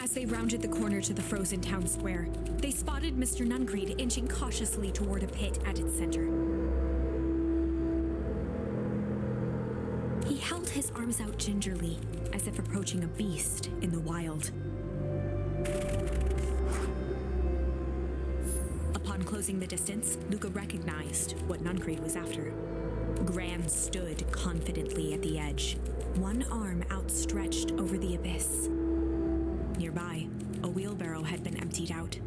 As they rounded the corner to the frozen town square, they spotted Mr. Nuncreed inching cautiously toward a pit at its center. He held his arms out gingerly, as if approaching a beast in the wild. Upon closing the distance, Luca recognized what Nuncreed was after. Gran stood confidently at the edge, one arm outstretched over the abyss. Nearby, a wheelbarrow had been emptied out.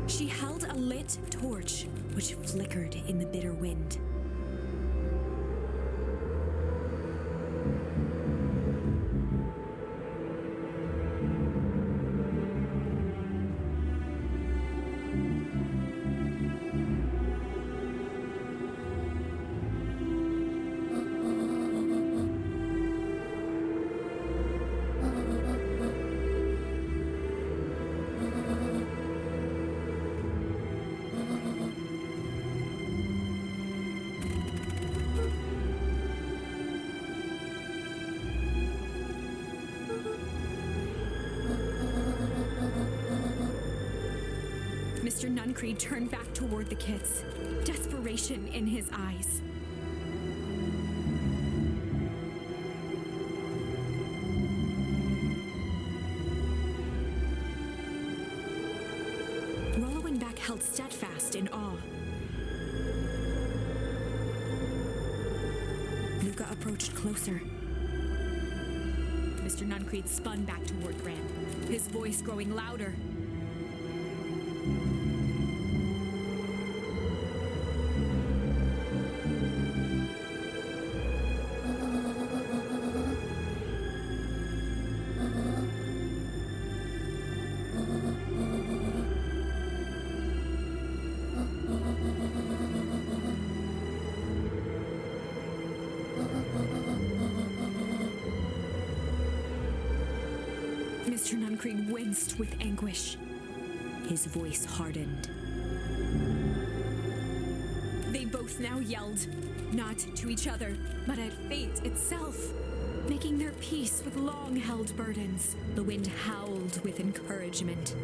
She held a lit torch, which flickered in the bitter wind. Mr. Nuncreed turned back toward the kids, desperation in his eyes. Rollo and Beck held steadfast in awe. Luca approached closer. Mr. Nuncreed spun back toward Gran, his voice growing louder. Mr. Nuncreed winced with anguish. His voice hardened. They both now yelled, not to each other, but at fate itself, making their peace with long-held burdens. The wind howled with encouragement.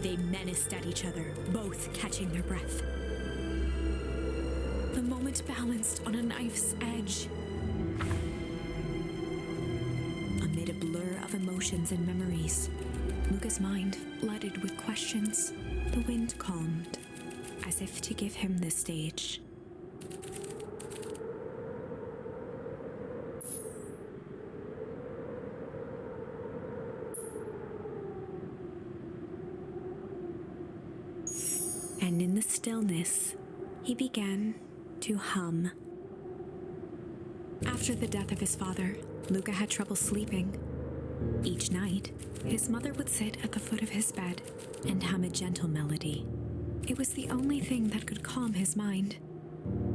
They menaced at each other, both catching their breath. The moment balanced on a knife's edge. Amid a blur of emotions and memories, Luca's mind flooded with questions. The wind calmed, as if to give him the stage. And in the stillness, he began to hum. After the death of his father, Luca had trouble sleeping. Each night, his mother would sit at the foot of his bed and hum a gentle melody. It was the only thing that could calm his mind.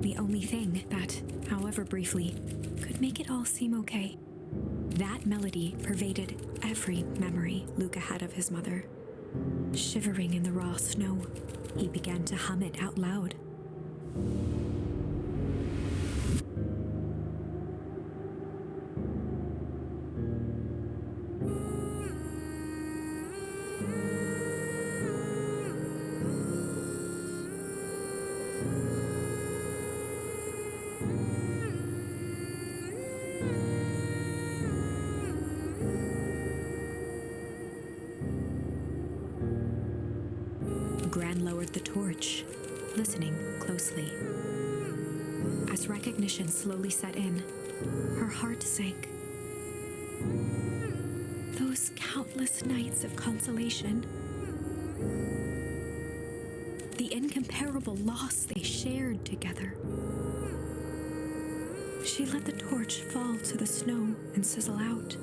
The only thing that, however briefly, could make it all seem okay. That melody pervaded every memory Luca had of his mother. Shivering in the raw snow, he began to hum it out loud. toward the torch, listening closely. As recognition slowly set in, her heart sank. Those countless nights of consolation, the incomparable loss they shared together. She let the torch fall to the snow and sizzle out.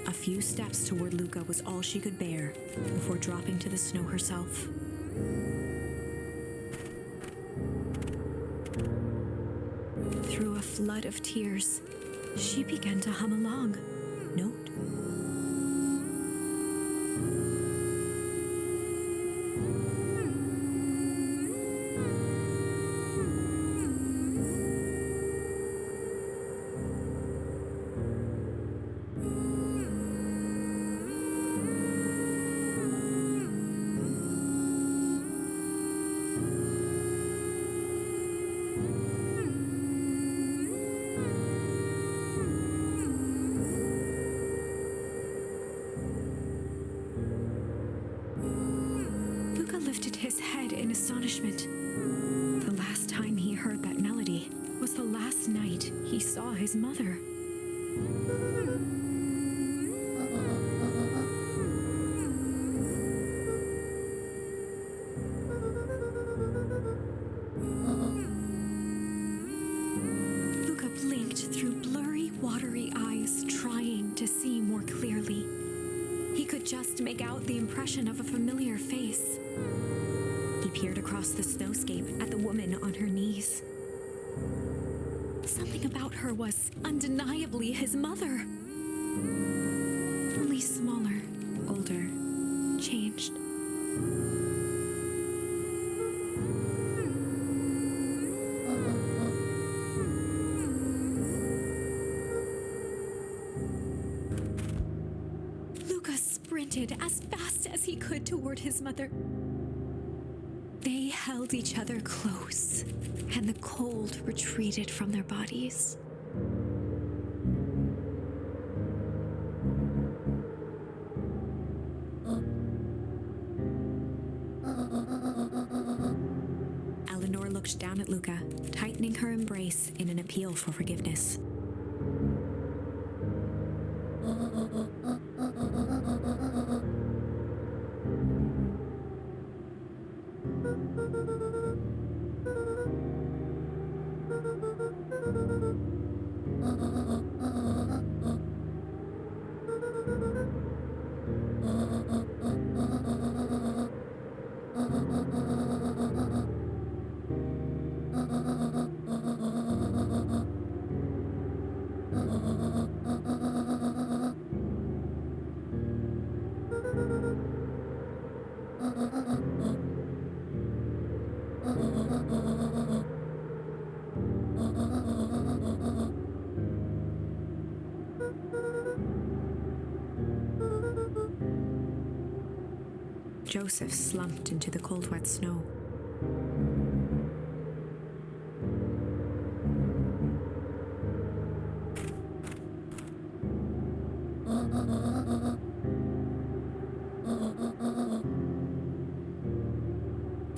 A few steps toward Luca was all she could bear before dropping to the snow herself. Through a flood of tears, she began to hum along, note. Luca lifted his head in astonishment. The last time he heard that melody was the last night he saw his mother. Luca blinked through blurry, watery eyes, trying to see more clearly. He could just make out the impression of a familiar face. He peered across the snowscape at the woman on her knees. Something about her was undeniably his mother. Only smaller, older, changed. Luca sprinted as fast as he could toward his mother. They held each other close, and the cold retreated from their bodies. Eleanor looked down at Luca, tightening her embrace in an appeal for forgiveness. Joseph slumped into the cold, wet snow.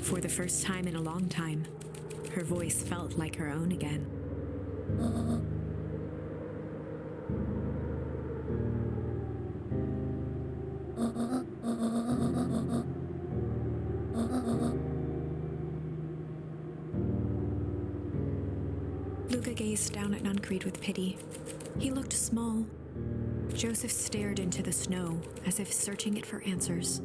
For the first time in a long time, her voice felt like her own again. Luca gazed down at Nuncreed with pity. He looked small. Joseph stared into the snow as if searching it for answers.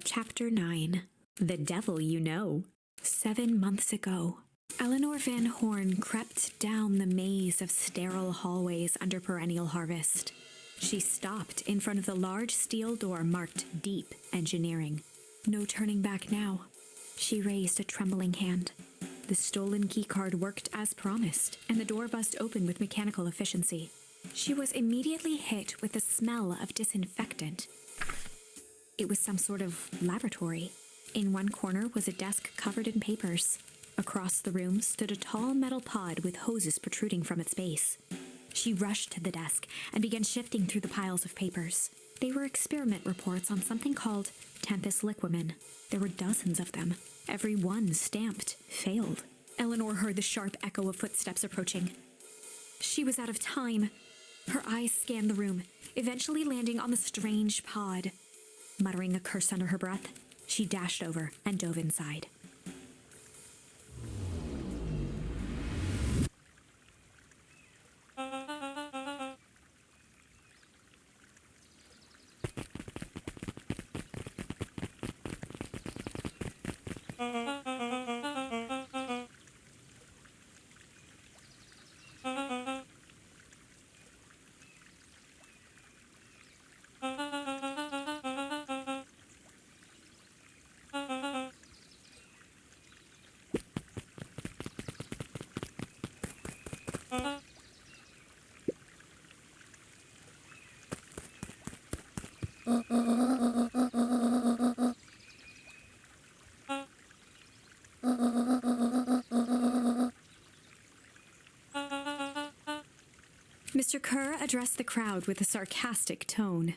Chapter 9. The Devil You Know. 7 months ago, Eleanor Van Horn crept down the maze of sterile hallways under perennial harvest. She stopped in front of the large steel door marked Deep Engineering. No turning back now. She raised a trembling hand. The stolen keycard worked as promised, and the door buzzed open with mechanical efficiency. She was immediately hit with the smell of disinfectant. It was some sort of laboratory. In one corner was a desk covered in papers. Across the room stood a tall metal pod with hoses protruding from its base. She rushed to the desk and began shifting through the piles of papers. They were experiment reports on something called Tenthus liquamen. There were dozens of them. Every one stamped failed. Eleanor heard the sharp echo of footsteps approaching. She was out of time. Her eyes scanned the room, eventually landing on the strange pod. Muttering a curse under her breath, she dashed over and dove inside. Mr. Kerr addressed the crowd with a sarcastic tone.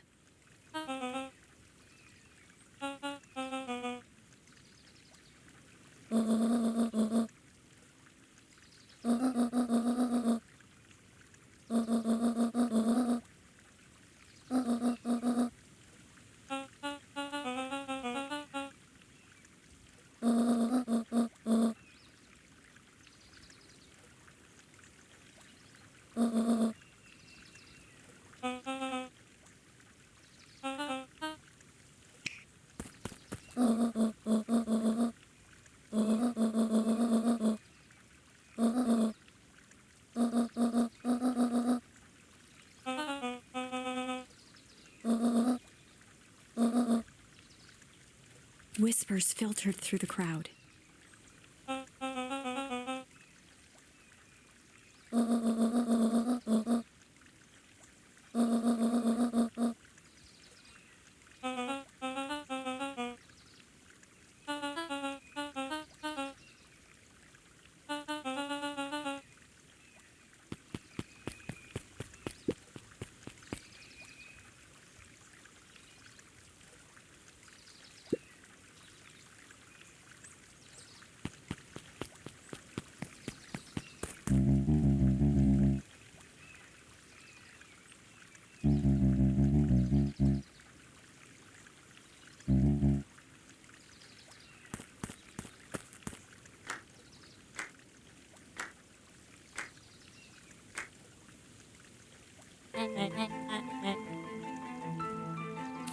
Whispers filtered through the crowd.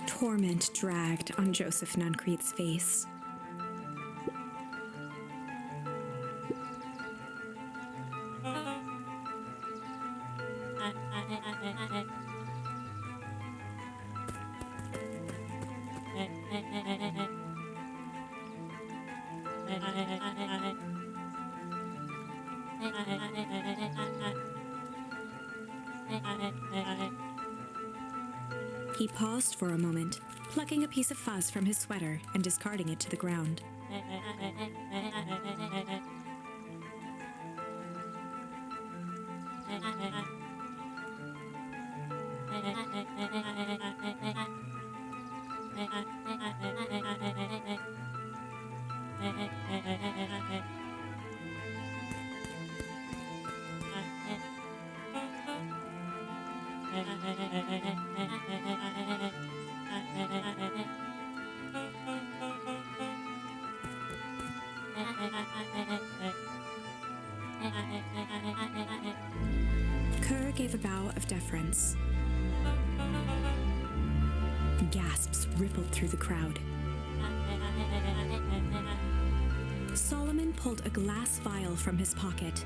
Torment dragged on Joseph Nuncrete's face. He paused for a moment, plucking a piece of fuzz from his sweater and discarding it to the ground. Kerr gave a bow of deference. Gasps rippled through the crowd. Solomon pulled a glass vial from his pocket.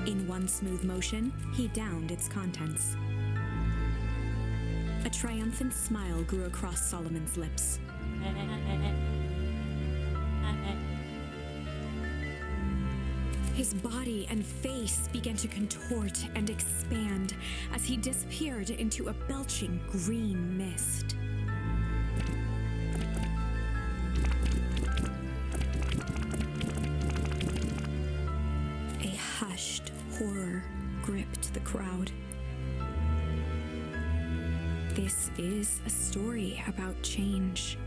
In one smooth motion, he downed its contents. A triumphant smile grew across Solomon's lips. His body and face began to contort and expand as he disappeared into a belching green mist. A hushed horror gripped the crowd. This is a story about change.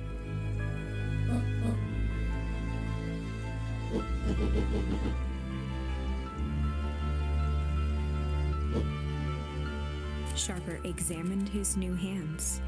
Sharper examined his new hands.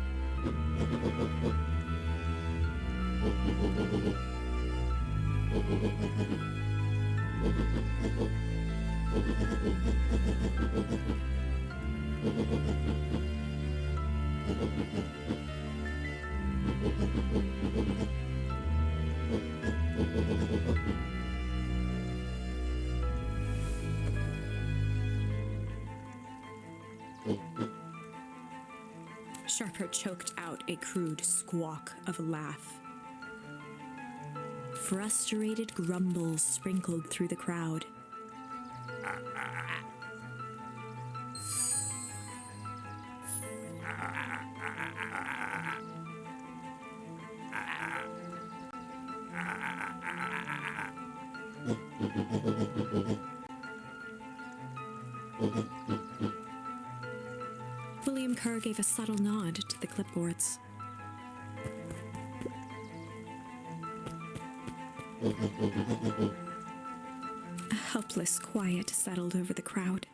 Sharper choked out a crude squawk of a laugh. Frustrated grumbles sprinkled through the crowd. William Kerr gave a subtle nod to the clipboards. A helpless quiet settled over the crowd.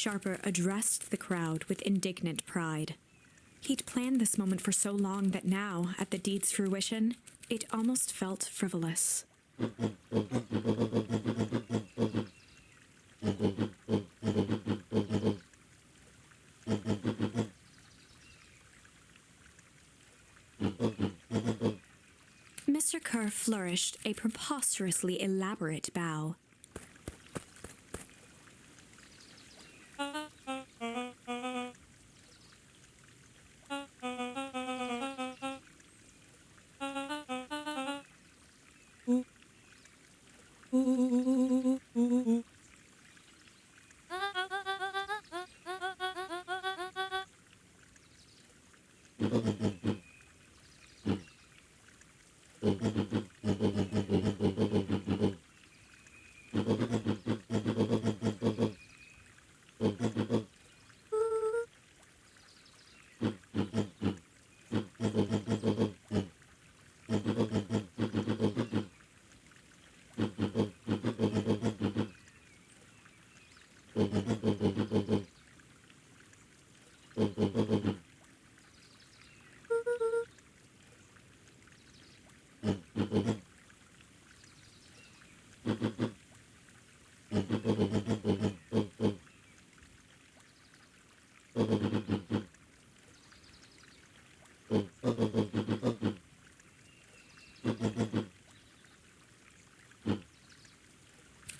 Sharper addressed the crowd with indignant pride. He'd planned this moment for so long that now, at the deed's fruition, it almost felt frivolous. Mr. Kerr flourished a preposterously elaborate bow.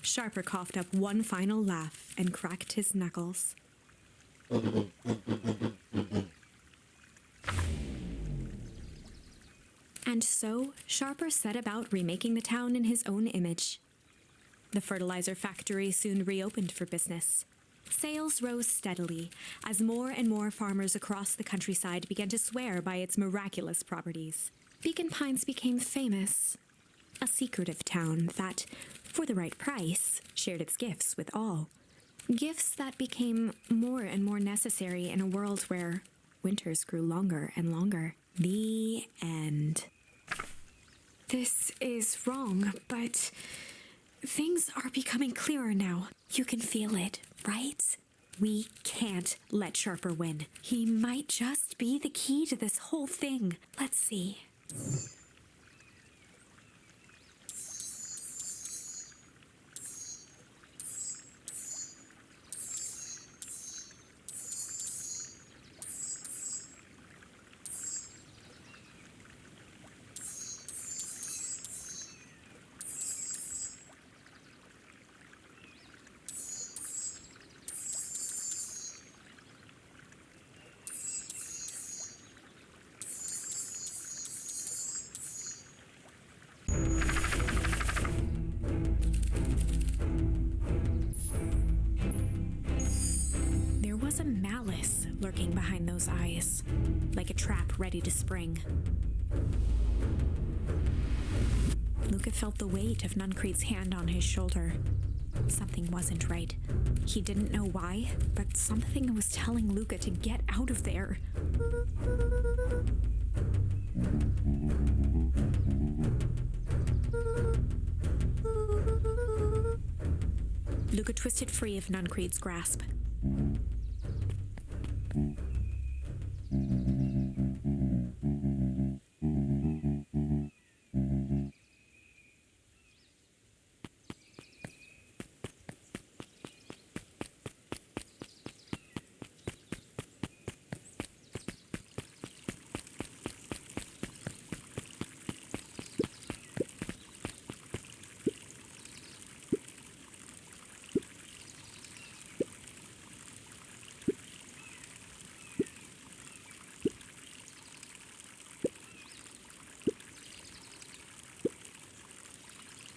Sharper coughed up one final laugh and cracked his knuckles. And so, Sharper set about remaking the town in his own image. The fertilizer factory soon reopened for business. Sales rose steadily as more and more farmers across the countryside began to swear by its miraculous properties. Beacon Pines became famous, a secretive town that, for the right price, shared its gifts with all. Gifts that became more and more necessary in a world where winters grew longer and longer. The end. This is wrong, but things are becoming clearer now. You can feel it, right? We can't let Sharper win. He might just be the key to this whole thing. Let's see. A malice lurking behind those eyes, like a trap ready to spring. Luca felt the weight of Nuncreed's hand on his shoulder. Something wasn't right. He didn't know why, but something was telling Luca to get out of there. Luca twisted free of Nuncreed's grasp.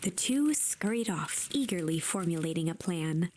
The two scurried off, eagerly formulating a plan.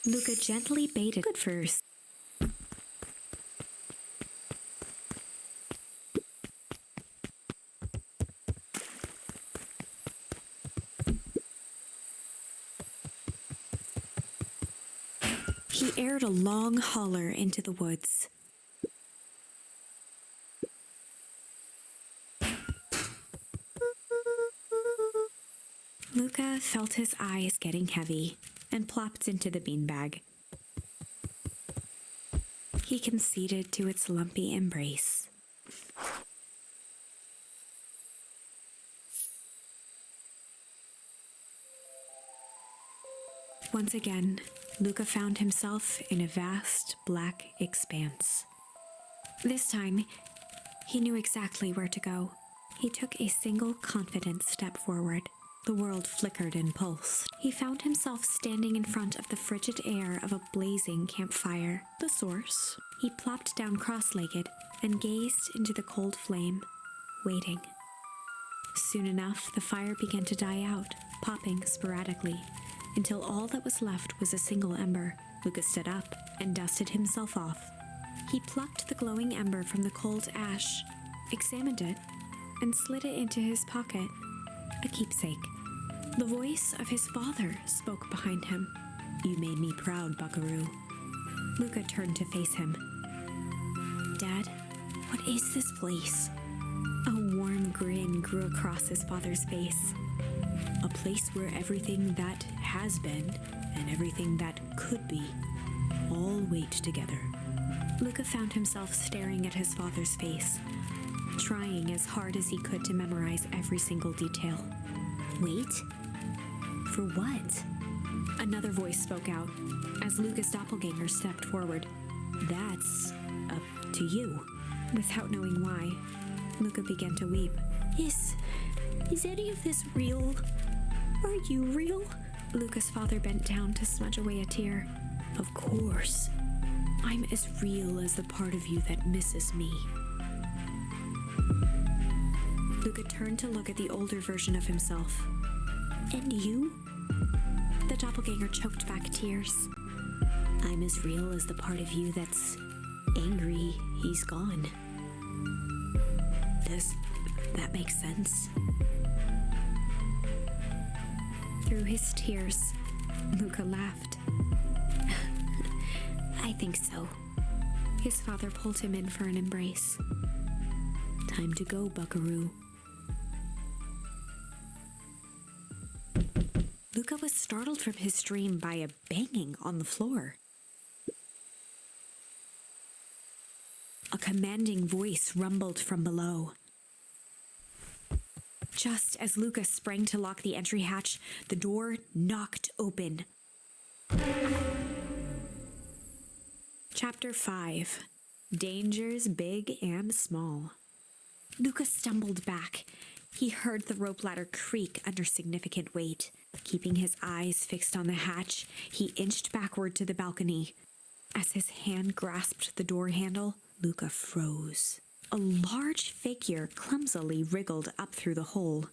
Luca gently baited good first. He aired a long holler into the woods. Luca felt his eyes getting heavy and plopped into the beanbag. He conceded to its lumpy embrace. Once again, Luca found himself in a vast black expanse. This time, he knew exactly where to go. He took a single confident step forward. The world flickered and pulsed. He found himself standing in front of the frigid air of a blazing campfire. The source. He plopped down cross-legged and gazed into the cold flame, waiting. Soon enough, the fire began to die out, popping sporadically, until all that was left was a single ember. Luca stood up and dusted himself off. He plucked the glowing ember from the cold ash, examined it, and slid it into his pocket. A keepsake. The voice of his father spoke behind him. "You made me proud, Buckaroo." Luca turned to face him. "Dad, what is this place?" A warm grin grew across his father's face. "A place where everything that has been and everything that could be all wait together." Luca found himself staring at his father's face, trying as hard as he could to memorize every single detail. "Wait? For what?" Another voice spoke out as Luca's doppelganger stepped forward. "That's up to you." Without knowing why, Luca began to weep. Is any of this real? Are you real?" Luca's father bent down to smudge away a tear. "Of course. I'm as real as the part of you that misses me." Luca turned to look at the older version of himself. "And you?" The doppelganger choked back tears. "I'm as real as the part of you that's angry he's gone." Does that make sense? Through his tears, Luca laughed. "I think so." His father pulled him in for an embrace. "Time to go, Buckaroo." Luca was startled from his dream by a banging on the floor. A commanding voice rumbled from below. Just as Luca sprang to lock the entry hatch, the door knocked open. Chapter 5. Dangers Big and Small. Luca stumbled back. He heard the rope ladder creak under significant weight. Keeping his eyes fixed on the hatch, he inched backward to the balcony. As his hand grasped the door handle, Luca froze. A large figure clumsily wriggled up through the hole.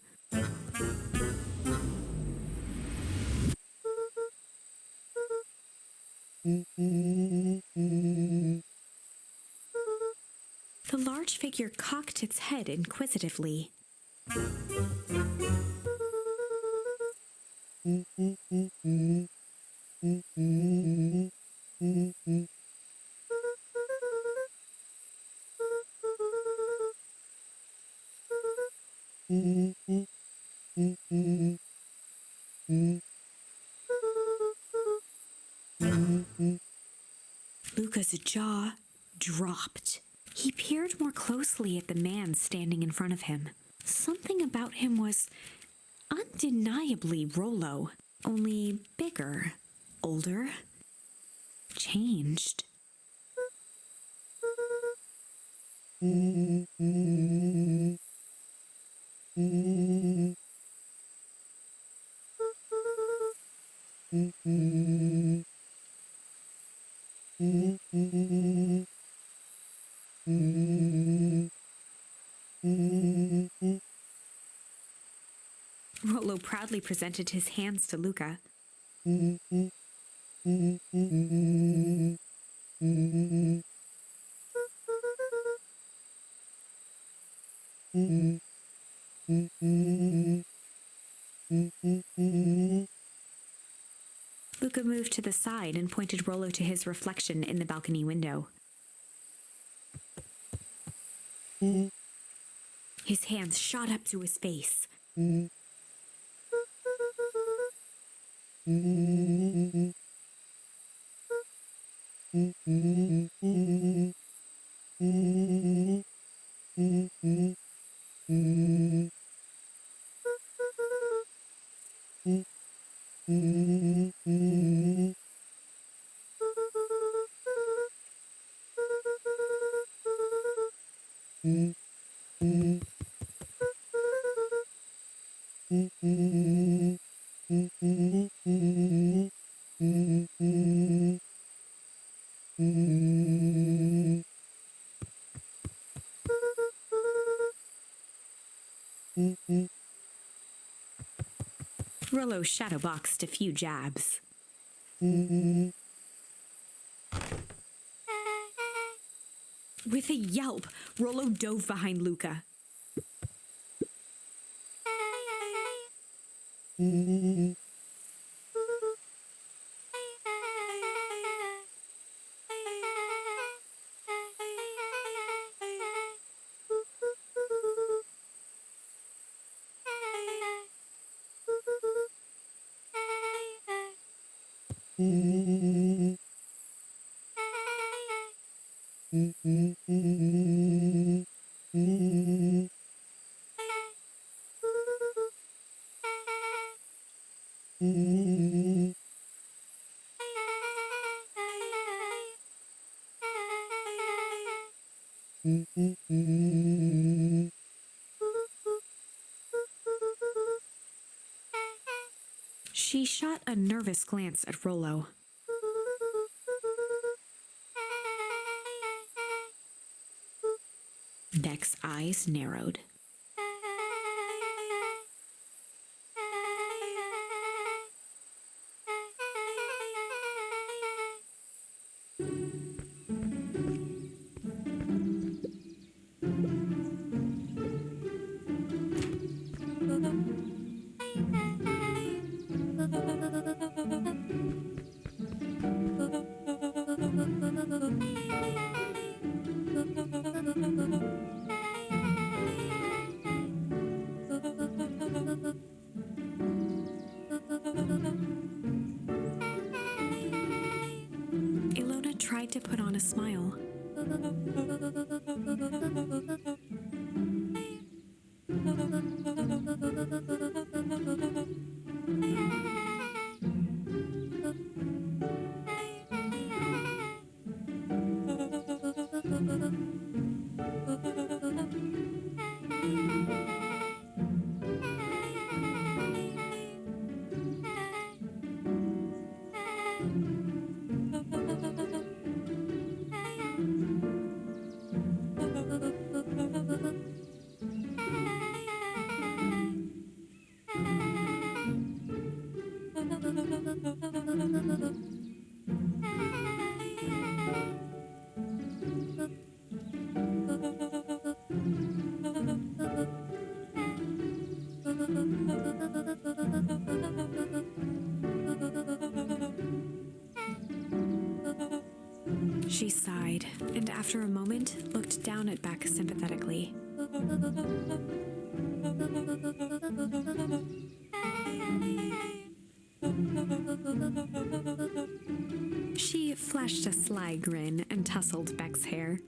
The large figure cocked its head inquisitively. Luca's jaw dropped. He peered more closely at the man standing in front of him. Something about him was undeniably Rollo, only bigger, older, changed. Rollo proudly presented his hands to Luca. Luca moved to the side and pointed Rollo to his reflection in the balcony window. His hands shot up to his face. Rollo shadowboxed a few jabs. With a yelp, Rollo dove behind Luca. She shot a nervous glance at Rollo. Beck's eyes narrowed. Ilona tried to put on a smile. She sighed, and after a moment, looked down at Beck sympathetically. She flashed a sly grin and tousled Beck's hair.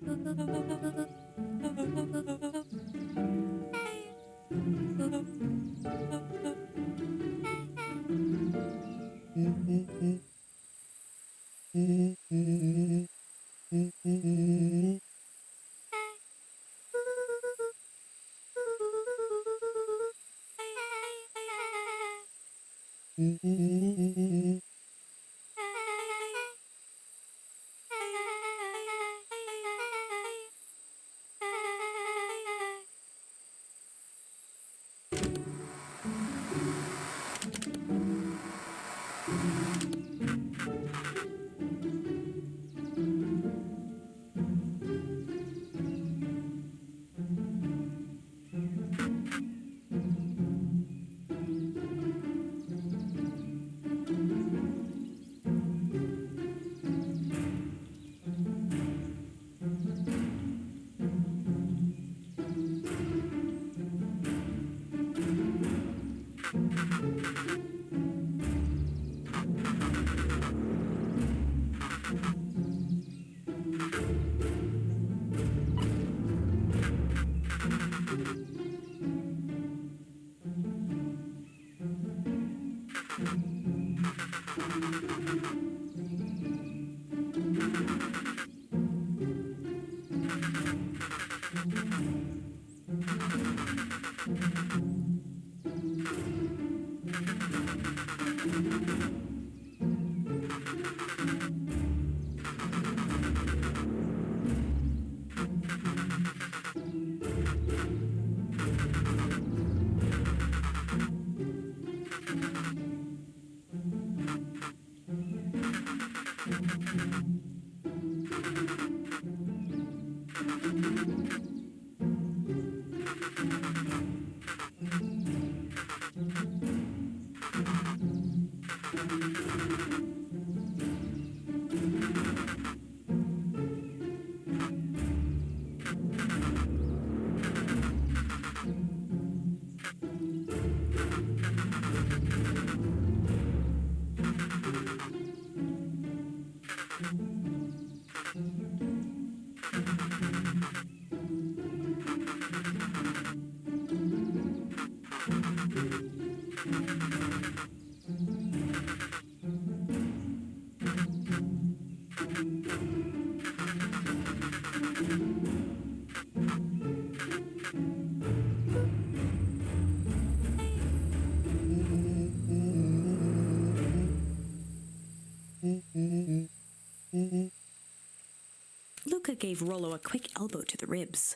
gave Rollo a quick elbow to the ribs.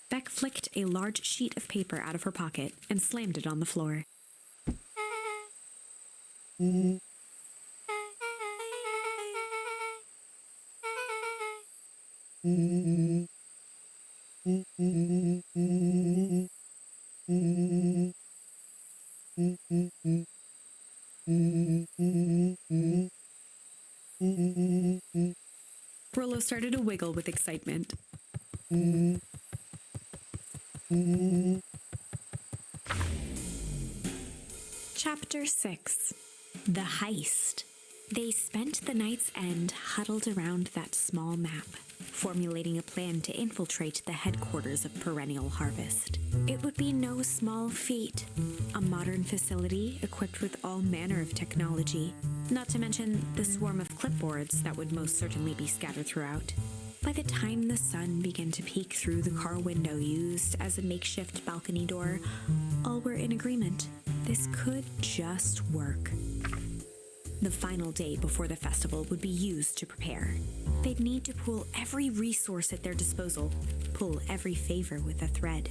Beck flicked a large sheet of paper out of her pocket and slammed it on the floor. Rollo started to wiggle with excitement. Chapter 6. The Heist. They spent the night's end huddled around that small map, formulating a plan to infiltrate the headquarters of Perennial Harvest. It would be no small feat. A modern facility equipped with all manner of technology, not to mention the swarm of clipboards that would most certainly be scattered throughout. By the time the sun began to peek through the car window used as a makeshift balcony door, all were in agreement. This could just work. The final day before the festival would be used to prepare. They'd need to pool every resource at their disposal, pull every favor with a thread.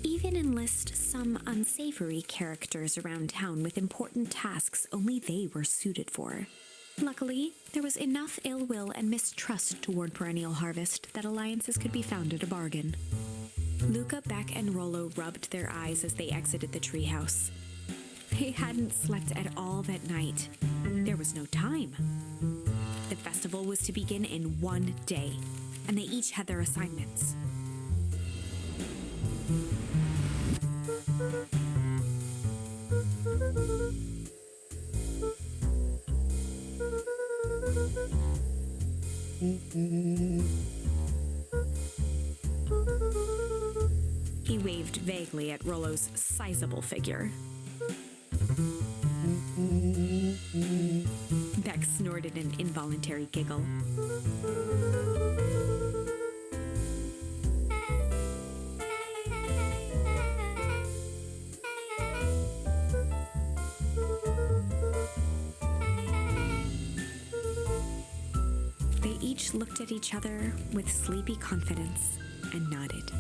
Even enlist some unsavory characters around town with important tasks only they were suited for. Luckily, there was enough ill will and mistrust toward Perennial Harvest that alliances could be found at a bargain. Luca, Beck, and Rollo rubbed their eyes as they exited the treehouse. They hadn't slept at all that night. There was no time. The festival was to begin in one day, and they each had their assignments. He waved vaguely at Rollo's sizable figure. Beck snorted an involuntary giggle. They each looked at each other with sleepy confidence and nodded.